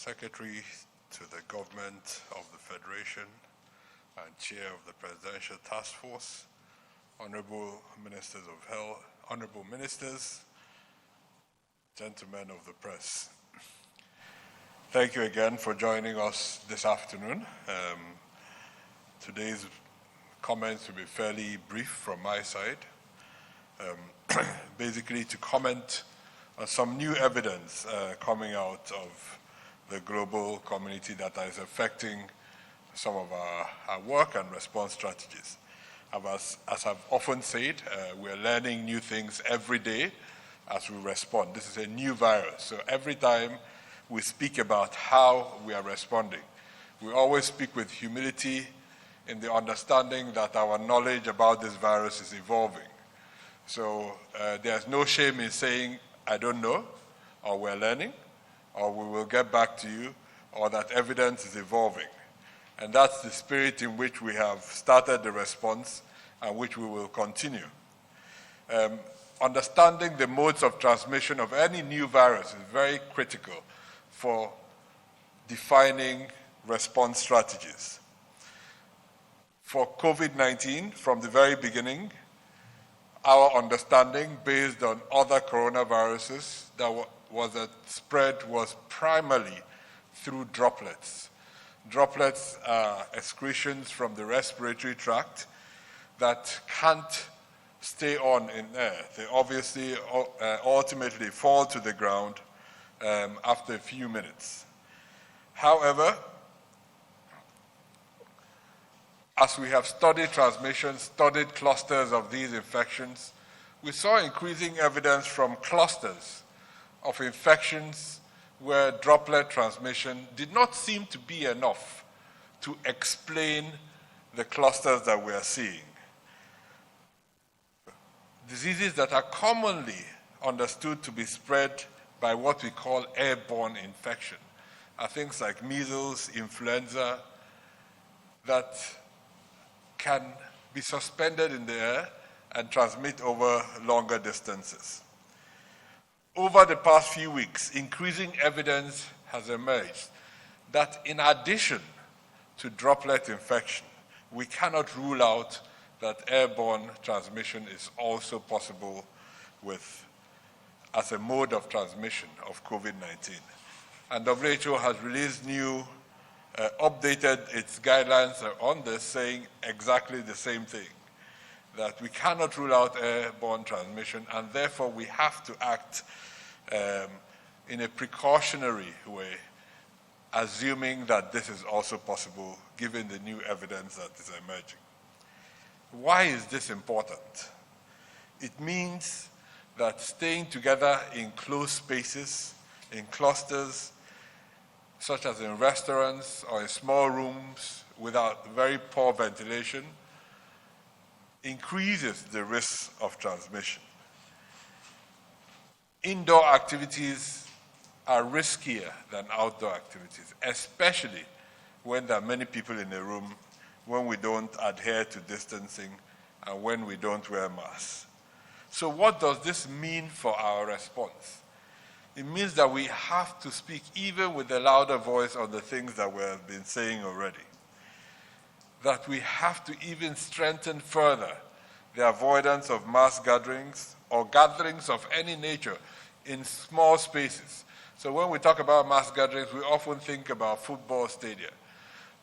Secretary to the Government of the Federation and Chair of the Presidential Task Force, Honorable Ministers of Health, Honorable Ministers, gentlemen of the press. Thank you again for joining us this afternoon. Today's comments will be fairly brief from my side. Basically to comment on some new evidence coming out of the global community that is affecting some of our work and response strategies. As I've often said, we're learning new things every day as we respond. This is a new virus, so every time we speak about how we are responding, we always speak with humility in the understanding that our knowledge about this virus is evolving. So there's no shame in saying, I don't know, or we're learning, or we will get back to you, or that evidence is evolving. And that's the spirit in which we have started the response and which we will continue. Understanding the modes of transmission of any new virus is very critical for defining response strategies. For COVID-19, from the very beginning, our understanding based on other coronaviruses that was that spread was primarily through droplets. Droplets are excretions from the respiratory tract that can't stay on in air. They obviously ultimately fall to the ground after a few minutes. However, as we have studied transmission, studied clusters of these infections, we saw increasing evidence from clusters of infections where droplet transmission did not seem to be enough to explain the clusters that we are seeing. Diseases that are commonly understood to be spread by what we call airborne infection are things like measles, influenza, that can be suspended in the air and transmit over longer distances. Over the past few weeks, increasing evidence has emerged that in addition to droplet infection, we cannot rule out that airborne transmission is also possible as a mode of transmission of COVID-19. And WHO has released updated its guidelines on this, saying exactly the same thing, that we cannot rule out airborne transmission, and therefore we have to act in a precautionary way, assuming that this is also possible given the new evidence that is emerging. Why is this important? It means that staying together in closed spaces, in clusters, such as in restaurants or in small rooms without very poor ventilation, increases the risk of transmission. Indoor activities are riskier than outdoor activities, especially when there are many people in a room, when we don't adhere to distancing, and when we don't wear masks. So what does this mean for our response? It means that we have to speak even with a louder voice on the things that we have been saying already. That we have to even strengthen further the avoidance of mass gatherings or gatherings of any nature in small spaces. So when we talk about mass gatherings, we often think about football stadia.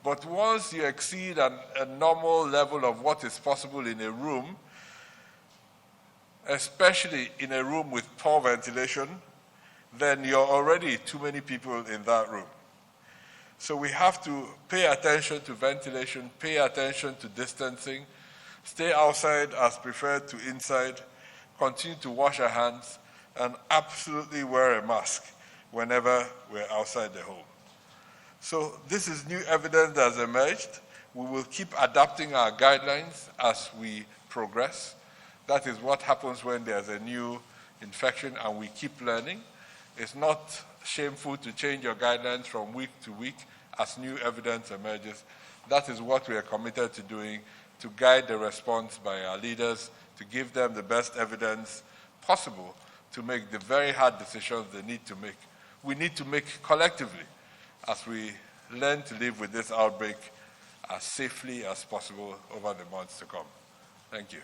But once you exceed a normal level of what is possible in a room, especially in a room with poor ventilation, then you're already too many people in that room. So we have to pay attention to ventilation, pay attention to distancing, stay outside as preferred to inside, continue to wash our hands, and absolutely wear a mask whenever we're outside the home. So this is new evidence that has emerged. We will keep adapting our guidelines as we progress. That is what happens when there's a new infection and we keep learning. It's not shameful to change your guidelines from week to week as new evidence emerges. That is what we are committed to doing, to guide the response by our leaders, to give them the best evidence possible to make the very hard decisions they need to make. We need to make collectively. as we learn to live with this outbreak as safely as possible over the months to come. Thank you.